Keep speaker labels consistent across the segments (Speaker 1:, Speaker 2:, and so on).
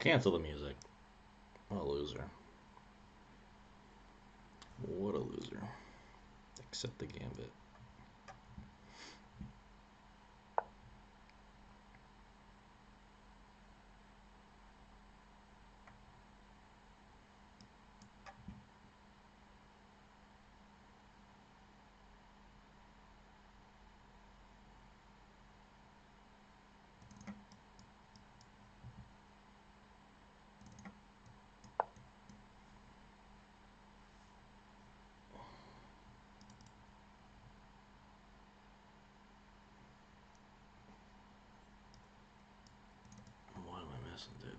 Speaker 1: Cancel the music. What a loser. What a loser. Accept the gambit. What am I missing, dude?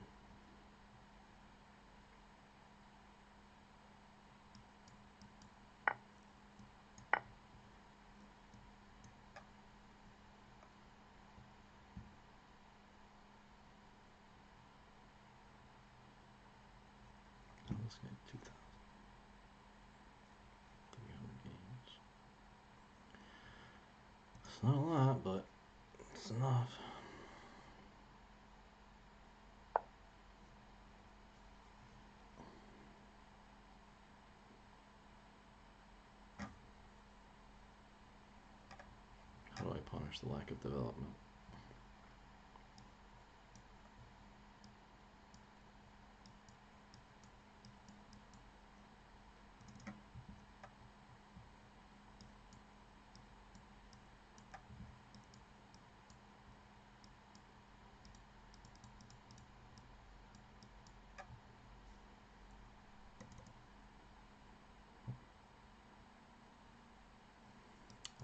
Speaker 1: Oh, let's get 2,300 games. It's not a lot, but it's enough. How do I punish the lack of development?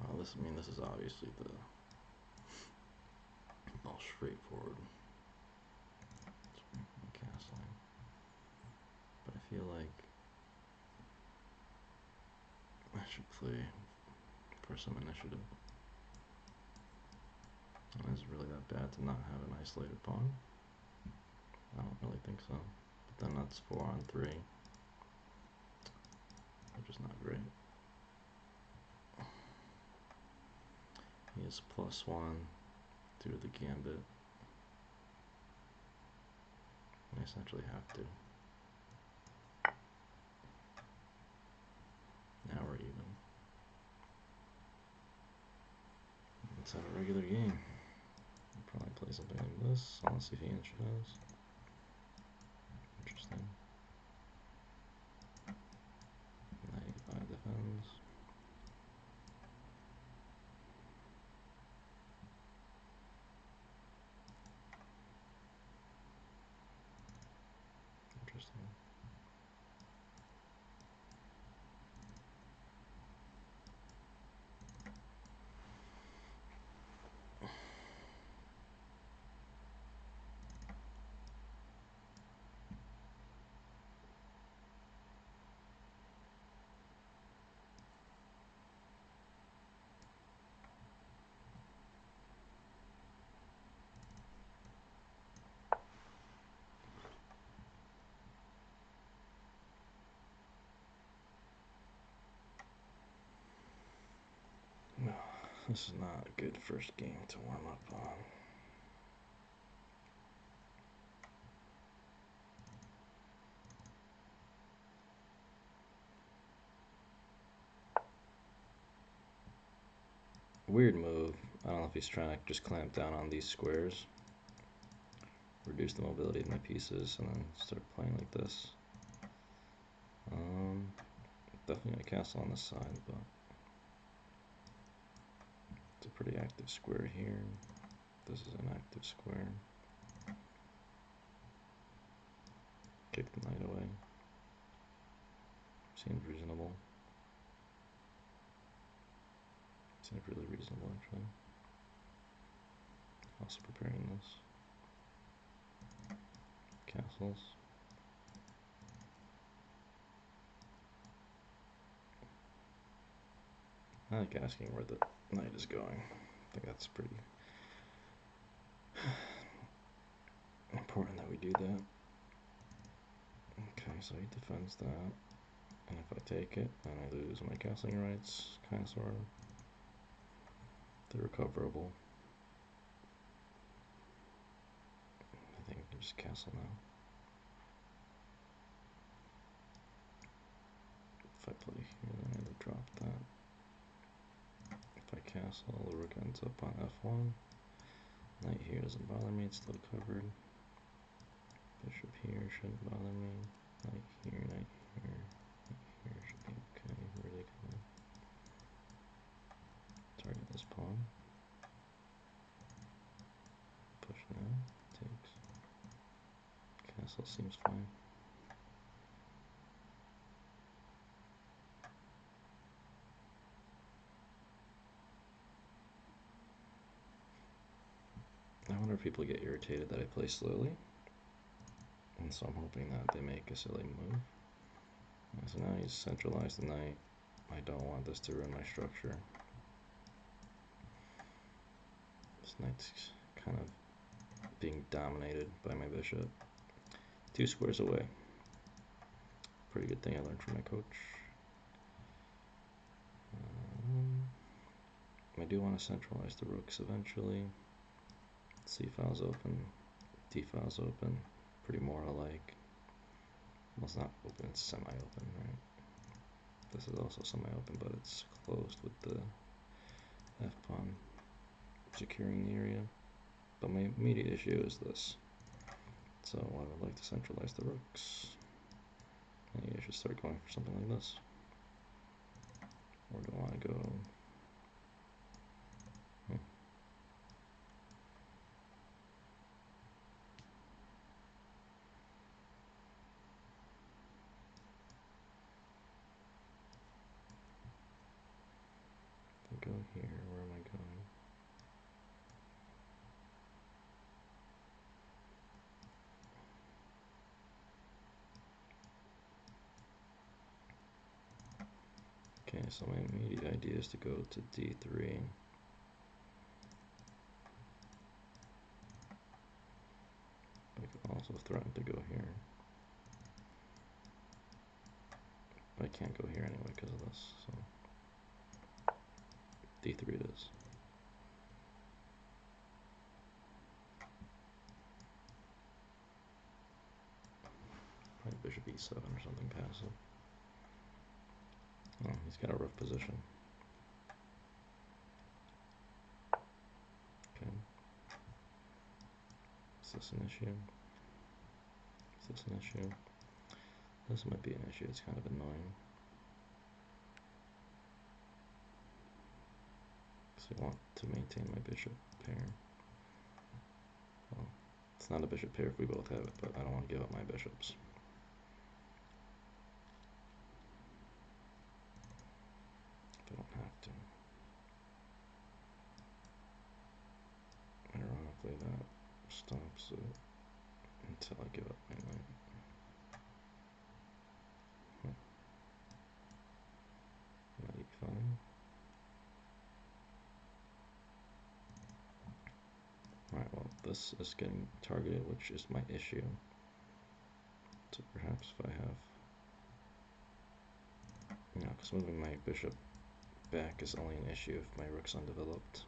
Speaker 1: Well, this is obviously the most straightforward castling, but I feel like I should play for some initiative. Is it really that bad to not have an isolated pawn? I don't really think so. But then that's 4 on 3, which is not great. He is +1 due to the gambit. I essentially have to. Now we're even. Let's have a regular game. I'll probably play something like this. I want to see if he intros. Interesting. 95 defends. Interesting. No, this is not a good first game to warm up on. Weird move. I don't know if he's trying to just clamp down on these squares, reduce the mobility of my pieces, and then start playing like this. Definitely a castle on this side, but it's a pretty active square here. This is an active square. Kick the knight away. Seems reasonable. Seems really reasonable, actually. Also preparing this. Castles. I like asking where the knight is going. I think that's pretty important that we do that. Okay, so he defends that. And if I take it, then I lose my castling rights, kind of, sort of. They're recoverable. I think I can just castle now. if I play here, then I either drop that. If I castle, the rook ends up on f1. Knight here doesn't bother me, it's still covered. Bishop here shouldn't bother me. Knight here, knight here, knight here should be okay. Really gonna target this pawn. Push now, takes. Castle seems fine. I wonder if people get irritated that I play slowly. And so I'm hoping that they make a silly move. So now he's centralized the knight. I don't want this to ruin my structure. This knight's kind of being dominated by my bishop. 2 squares away. Pretty good thing I learned from my coach. I do want to centralize the rooks eventually. C file's open, D file's open. Pretty Morra-like. Well, it's not open, it's semi-open, right? This is also semi-open, but it's closed with the f-pawn securing the area. But my immediate issue is this. So I would like to centralize the rooks. Maybe I should start going for something like this. Or do I want to go... If I go here, where am I going? Okay, so my immediate idea is to go to D3. I could also threaten to go here. But I can't go here anyway because of this, so D3 it is. Probably bishop E7 or something passive. Oh, he's got a rough position. Okay. Is this an issue? Is this an issue? This might be an issue, it's kind of annoying. Because I want to maintain my bishop pair. Well, it's not a bishop pair if we both have it, but I don't want to give up my bishops. If I don't have to. Ironically, that stops it until I give up my knight. Knight E5. Alright, well, this is getting targeted, which is my issue. So perhaps if I have... No, because moving my bishop back is only an issue if my rook's undeveloped.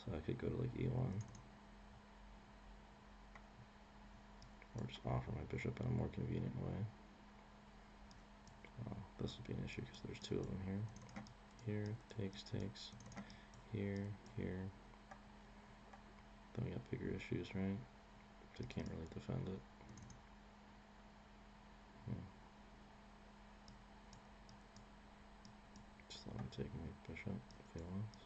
Speaker 1: So I could go to like E1. Or just offer my bishop in a more convenient way. This would be an issue because there's 2 of them here. Here, takes, takes. Here, here. Then we got bigger issues, right? They can't really defend it. Just let him take my bishop if he wants.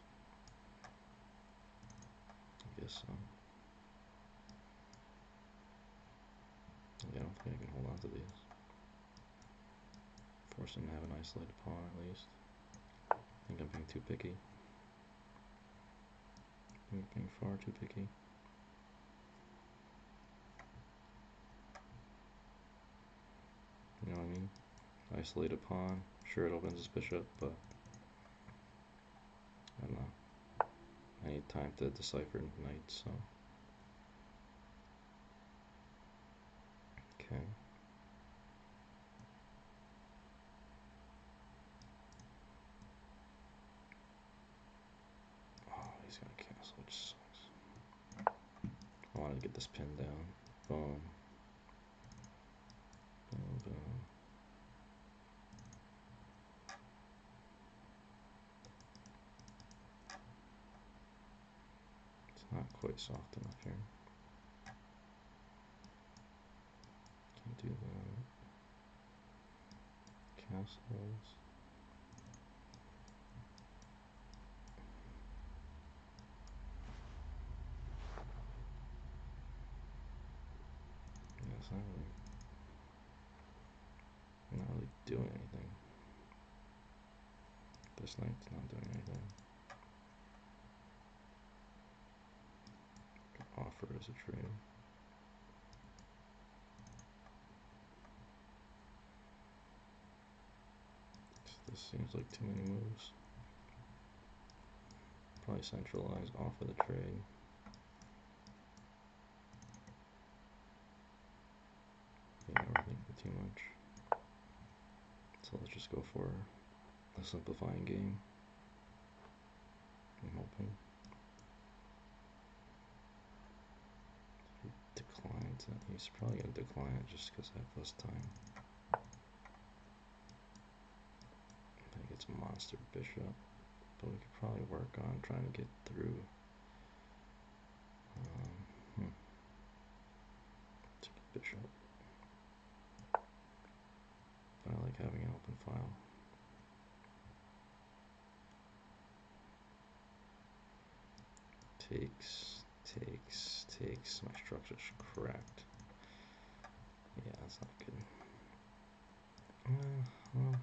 Speaker 1: I guess so. Yeah, I don't think I can hold on to these. Force him to have an isolated pawn at least. I think I'm being too picky. I'm being far too picky. You know what I mean? Isolate a pawn. Sure, it opens his bishop, but I don't know. I need time to decipher knights, so. Okay. Oh, he's gonna cancel, which sucks. I wanted to get this pin down. Boom. Boom, boom. Not quite soft enough here. Can't do that. Castles. Yeah, it's not really doing anything. This knight's not doing anything. Could offer as a trade. This seems like too many moves. Probably centralize, offer the trade. Yeah, we're thinking too much. So let's just go for a simplifying game. I'm hoping. He declines it. He's probably going to decline it just because I have less time. I think it's a monster bishop. But we could probably work on trying to get through. Take a bishop. But I like having an open file. Takes. My structure's cracked. Yeah, that's not good. Well,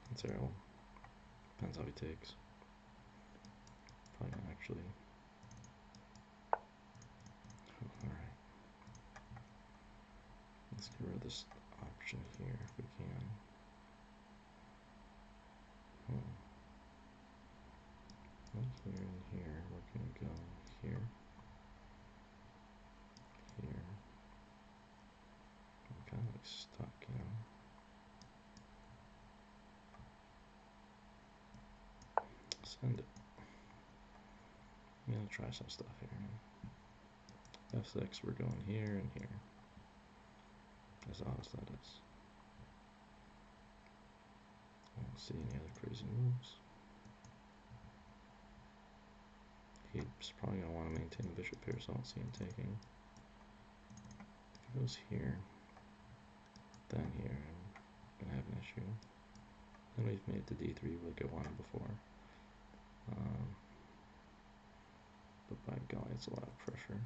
Speaker 1: that's terrible. Depends how he takes. Probably not actually. Alright. Let's get rid of this option here if we can. Right here and here. We're going to go here. Here. I'm kind of like stuck, you know. Send it. I'm going to try some stuff here. F6, we're going here and here. As odd as that is. I don't see any other crazy moves. He's probably going to want to maintain the bishop here, so I don't see him taking. If he goes here, then here, I'm going to have an issue. Then we've made it to d3 like I wanted before. But by golly, it's a lot of pressure.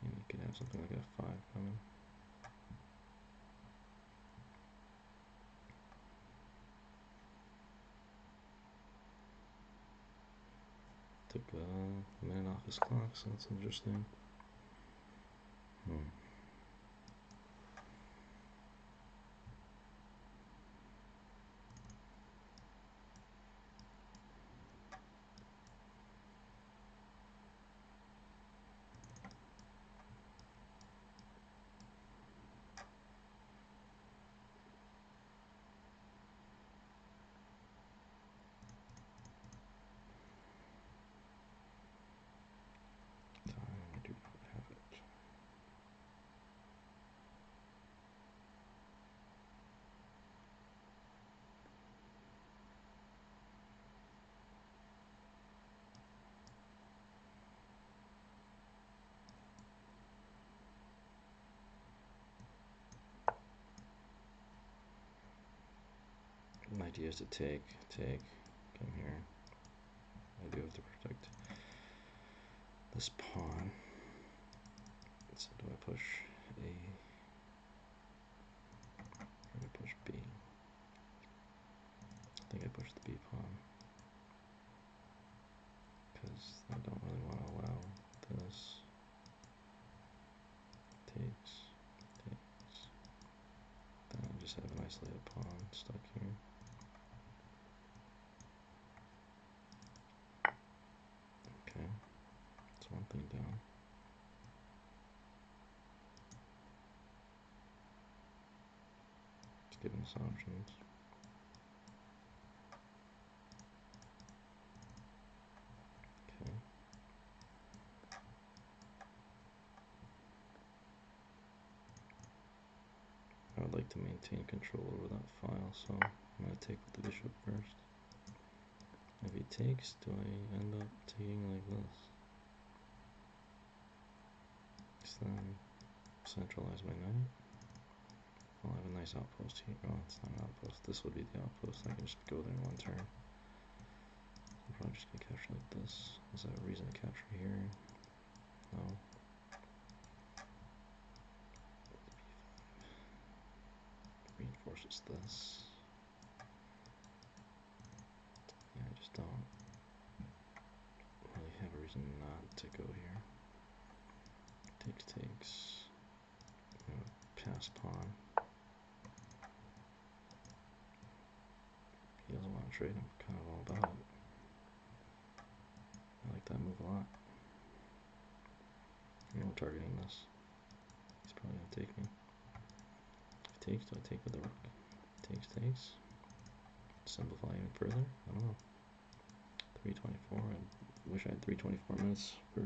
Speaker 1: And you could have something like f5 coming. Took a minute off his clock, so that's interesting. I do not have it. My idea is to take, come here. I do have to protect this pawn. So do I push A or do I push B? I think I push the B pawn because I don't really want to allow this. Takes. Then I just have an isolated pawn stuck here. Okay, that's one thing down. It's giving us options. Okay. I would like to maintain control over that file, so I'm going to take with the bishop first. If he takes, do I end up taking like this? So then centralize my knight. I'll have a nice outpost here. Oh, it's not an outpost. This would be the outpost. I can just go there in one turn. I'm probably just gonna capture like this. Is that a reason to capture here? No. Reinforces this. Yeah, I just don't really have a reason not to go here. Takes. Pass pawn. He doesn't want to trade. I'm kind of all about it. I like that move a lot. You know, targeting this. He's probably gonna take me. If he takes, do I take with the rook? Takes. Simplify even further? I don't know. 324. I wish I had 324 minutes for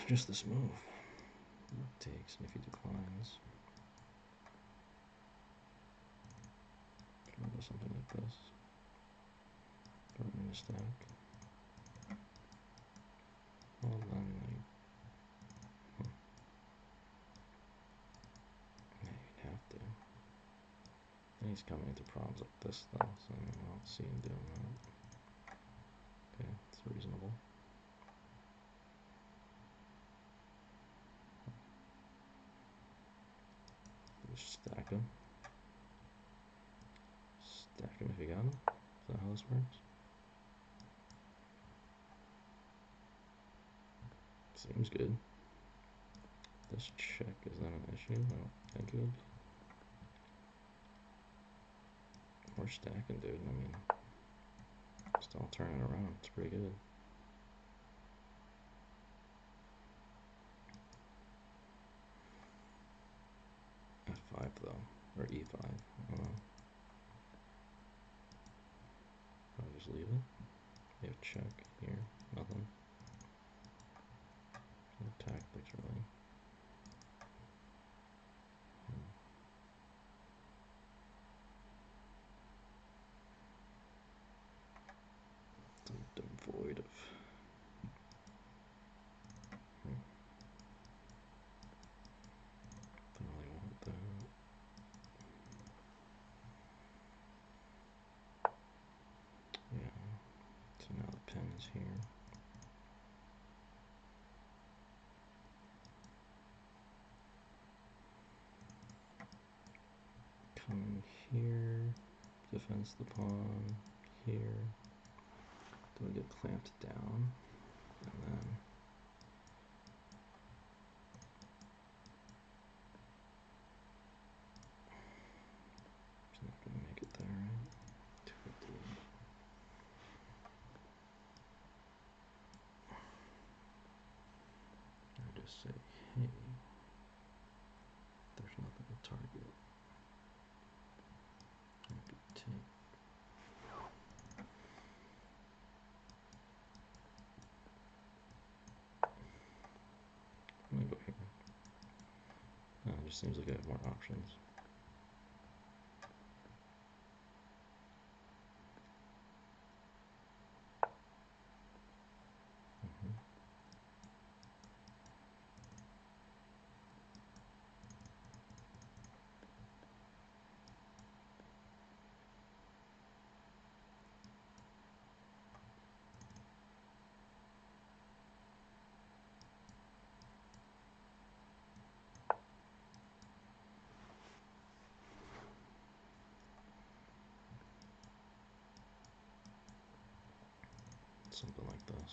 Speaker 1: just this move. Rook takes, and if he declines, I'll do something like this. Burn in the stack. Well then, like, yeah, you'd have to. And he's coming into problems like this though, so I don't see him doing that. Okay, it's reasonable. Just stack him. Stack him if you got him. Is that how this works? Seems good. This check, is that an issue? I don't think it would be. We're stacking, dude. I mean, still turning around. It's pretty good. F5 though, or E5. I don't know. I'll just leave it. We have check here. Nothing. No tactics really. Devoid of. Don't really want that. Yeah. So now the pen is here. Coming here. Defense the pawn. Here. Do I get clamped down? And then it's not gonna make it there, right? 250. I just say, hey, there's nothing to target. I could take. I'm gonna go here. It just seems like I have more options. Something like this.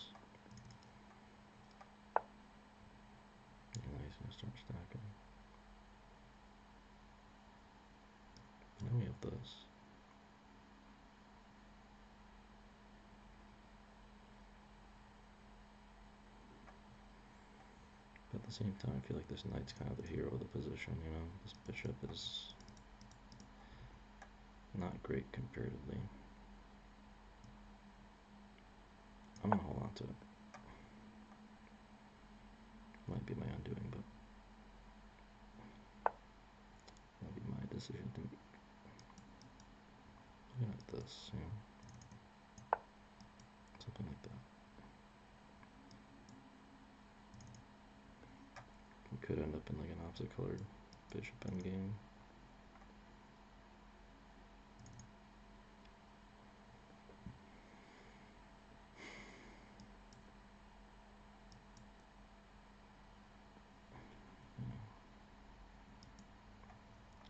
Speaker 1: And now he's gonna start stacking. Now we have this. But at the same time, I feel like this knight's kind of the hero of the position, you know? This bishop is not great comparatively. I'm gonna hold on to it. Might be my undoing, but that'll be my decision to make. Look at this, you know? could end up in like an opposite colored bishop endgame.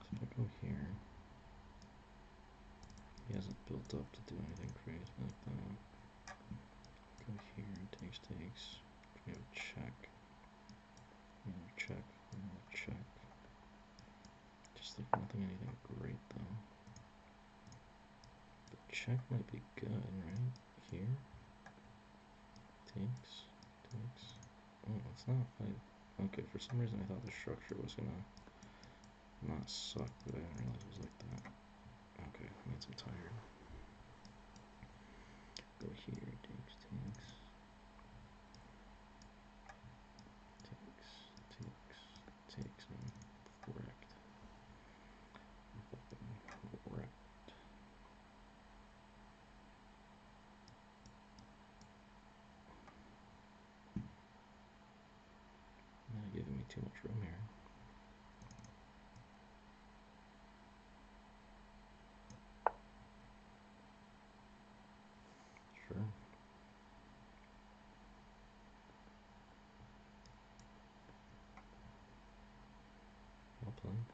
Speaker 1: So if I go here, he hasn't built up to do anything crazy like that. Go here, takes. We have a check. Another check. Another check. Just like anything great though. But check might be good, right? Here. Takes. Oh, it's not. Okay, for some reason I thought the structure was gonna not suck, but I didn't realize it was like that. Okay, means I'm tired. Go here, takes. And wrecked. Not giving me too much room here. Sure. Well played.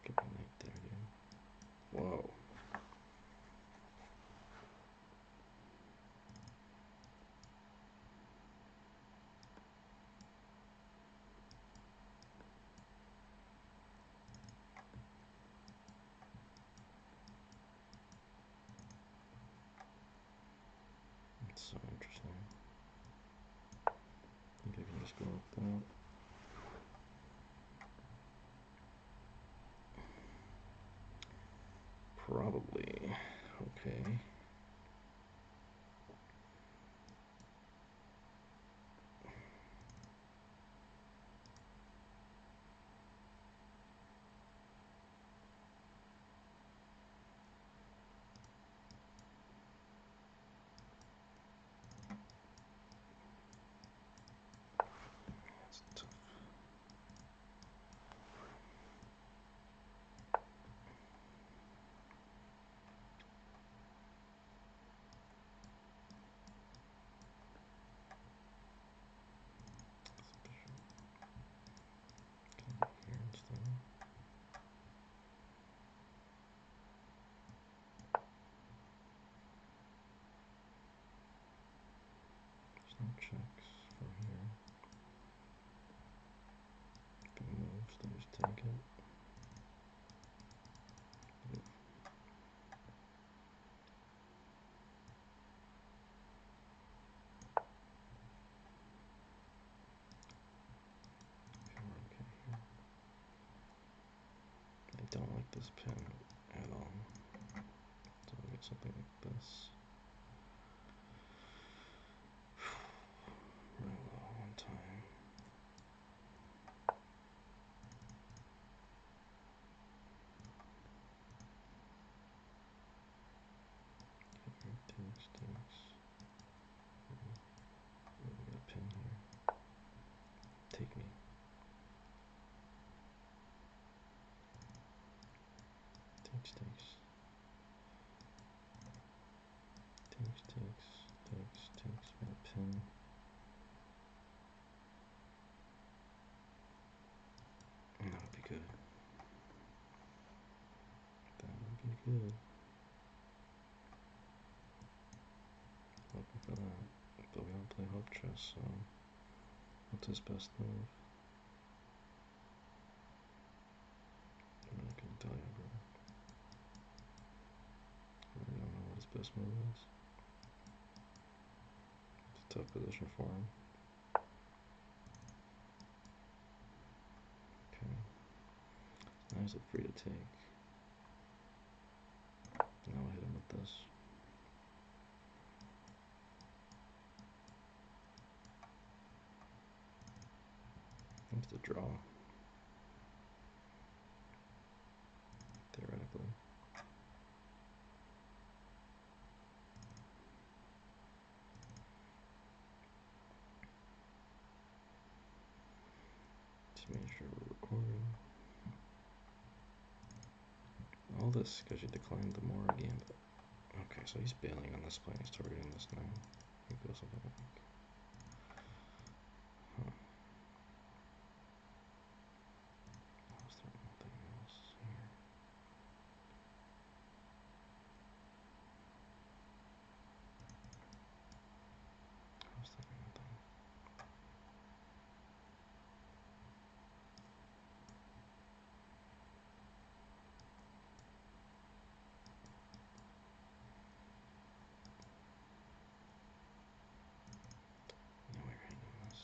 Speaker 1: Get my knight there, dude. Whoa. That's so interesting. I think I can just go like that. Probably. Okay. That's tough. Here instead. There's no checks from here. If it moves, then just take it. I don't like this pin at all. So I'll get something like this. Really low one time. Here, takes. We got a pin here. Take me. Takes. We got a pin. That would be good. That would be good. Hoping for that. But we don't play hope chess, so what's his best move? I'm not gonna tell you, bro. I really don't know what his best move is. It's a tough position for him. Okay. Now he's free to take. Now I'll hit him with this. I'm a draw, theoretically. Just making sure we're recording. All this because you declined the Morra gambit. Okay, so he's bailing on this play. He's targeting this now. He goes something like, huh. Was there nothing else here? I was thinking nothing. Now we're hanging this.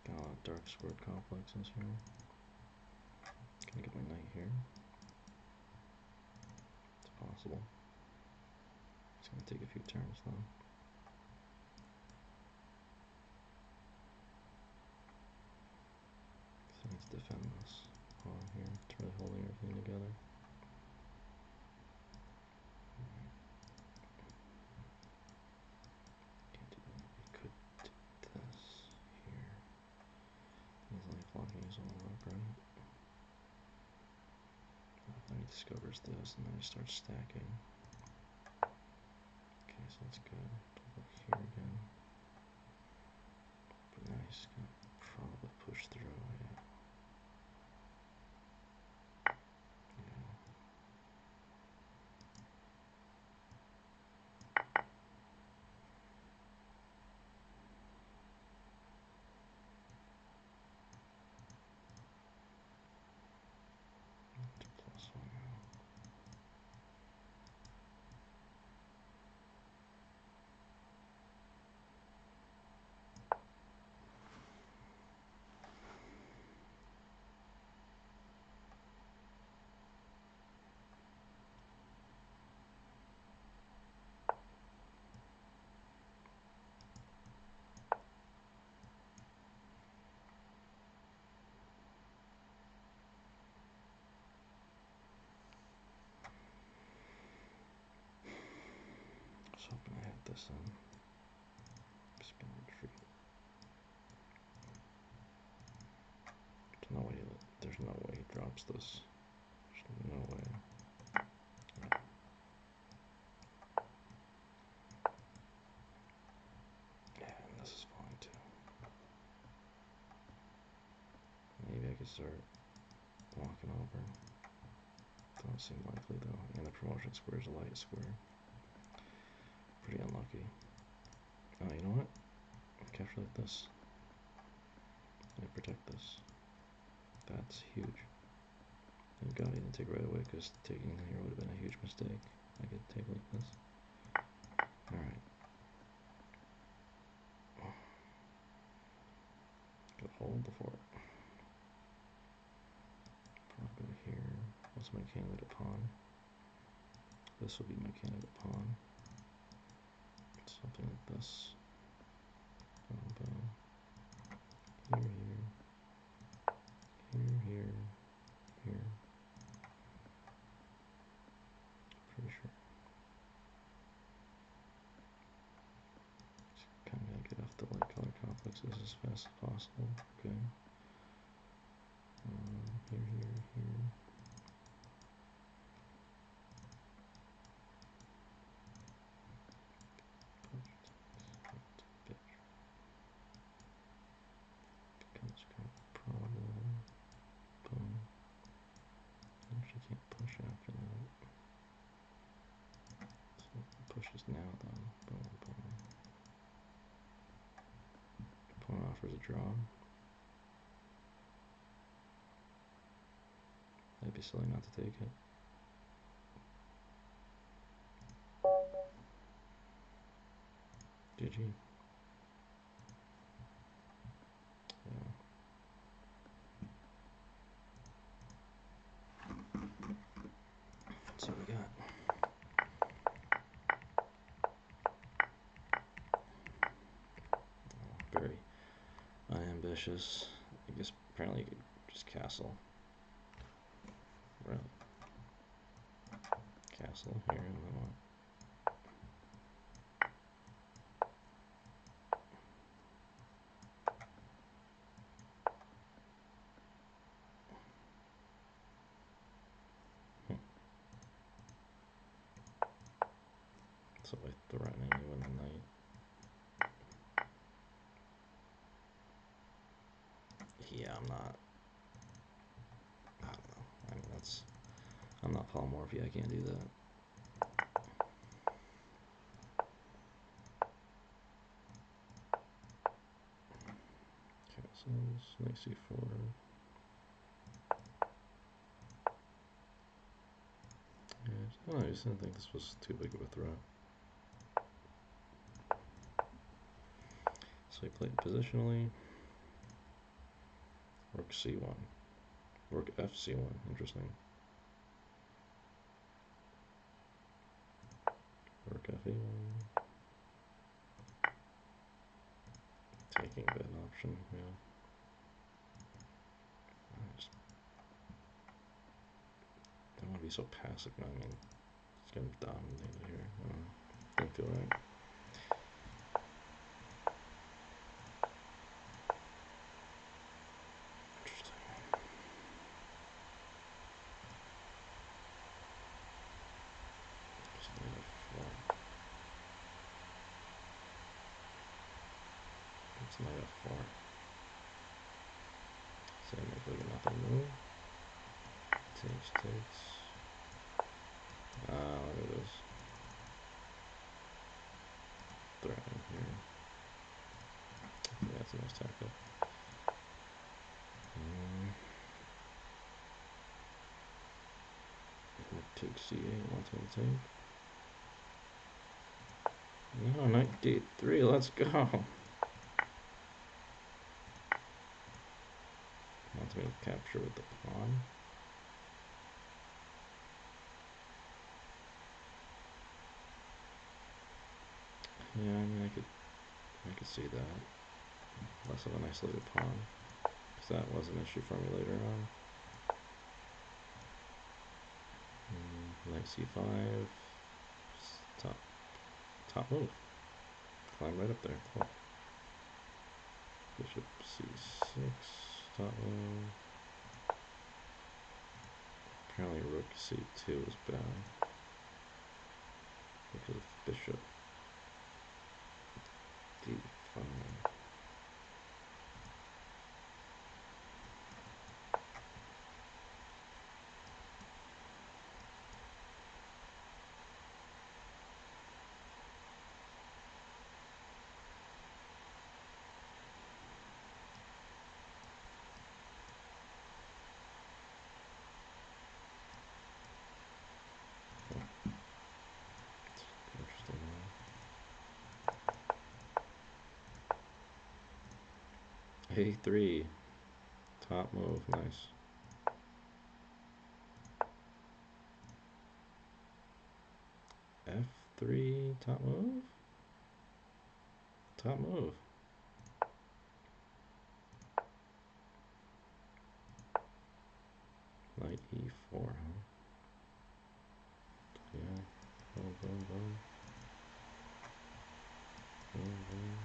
Speaker 1: Got a lot of dark squared complexes here. Can I get my knight here? It's possible. It's gonna take a few turns though. So I need to defend this pawn here. It's really holding everything together. Can't do that. We could do this here. He's like blocking his own rook, right? Then he discovers this and then he starts stacking. Okay, so that's good. Go here again. But now he's gonna probably push through, yeah. +1 now. I was hoping I had this in. Spin retreat. There's no way he drops this. There's no way. Yeah, and this is fine too. Maybe I could start walking over. Don't seem likely though. And the promotion square is a light square. Pretty unlucky. Oh, you know what? Capture like this. I protect this. That's huge. Thank God I didn't take right away because taking here would have been a huge mistake. I could take like this. Alright. Go hold the fort. Probably go here. What's my candidate pawn? This will be my candidate pawn. Something like this. Boom, boom. Here, here. Here, here, here. Pretty sure. Just kind of get off the light color complexes as fast as possible. Okay. Here. Becomes kind of a problem. offers a draw. That'd be silly not to take it. GG. Yeah. Let's see what we got. Very unambitious. I guess apparently you could just castle. Really? Castle here and then what? So by threatening you in the night. Yeah, I'm not. I don't know. I mean, I'm not polymorphy. I can't do that. Castles, knight c4. Yeah, I don't know. I just didn't think this was too big of a threat. So he played positionally. Rook c1. Rook fc1. Interesting. Rook fe1. Taking bad option, yeah. I don't want to be so passive. I mean, it's getting dominated here. Didn't feel right. Interesting. Just knight f4. It's knight f4. Same as like nothing move. Takes. Look at this. Threatening here. Yeah, that's a nice tactic. Take c8, wanting to take. No, knight d3, let's go. Wants me to capture with the pawn. Yeah, I mean, I could see that. Less of an isolated pawn, because that was an issue for me later on. Knight c5, top move. Climb right up there. Cool. Bishop c6, top move. Apparently rook c2 is bad because of bishop d5. Interesting. A3, top move, nice. F3, top move? Top move. Knight e4, huh? Yeah. Boom, boom, boom. Boom, boom.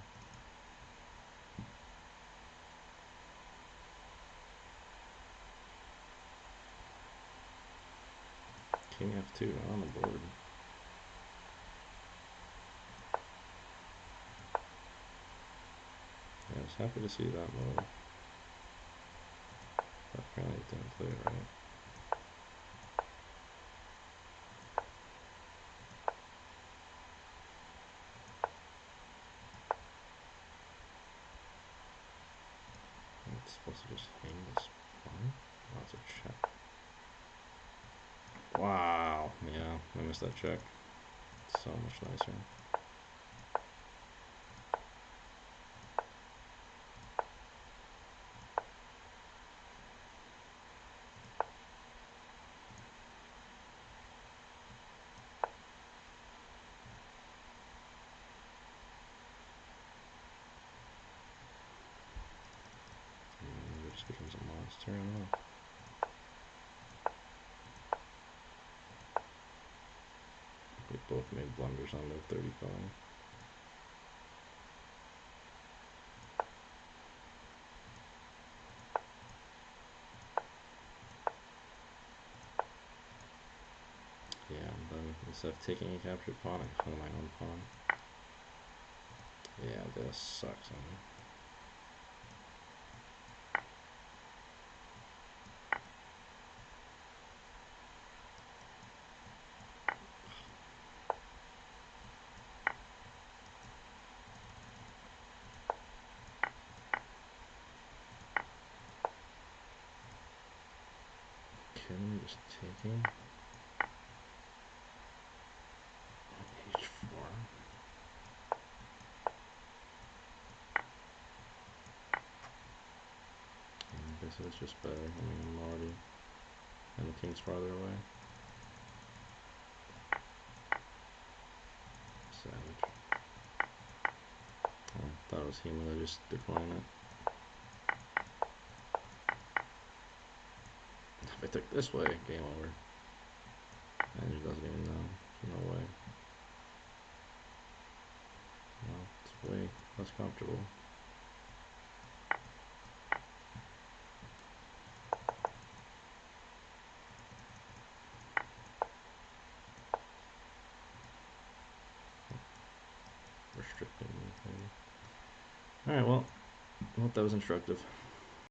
Speaker 1: King f2 on the board. Yeah, I was happy to see that move. But apparently it didn't play it right. Supposed to just hang this pawn? Oh, it's a check. Wow. Yeah, I missed that check. So much nicer. It just becomes a monster. I don't know. We both made blunders on move 35. Yeah, but instead of taking a captured pawn, I hung my own pawn. Yeah, this sucks. Kidding, just taking. H4. I guess it's just better. I mean, I'm already. And the king's farther away. Savage. Oh, thought it was him, but I just declined it. If I took this way, game over. And he doesn't even know. There's no way. Well, it's way less comfortable. Restricting me. Alright, well, I hope that was instructive.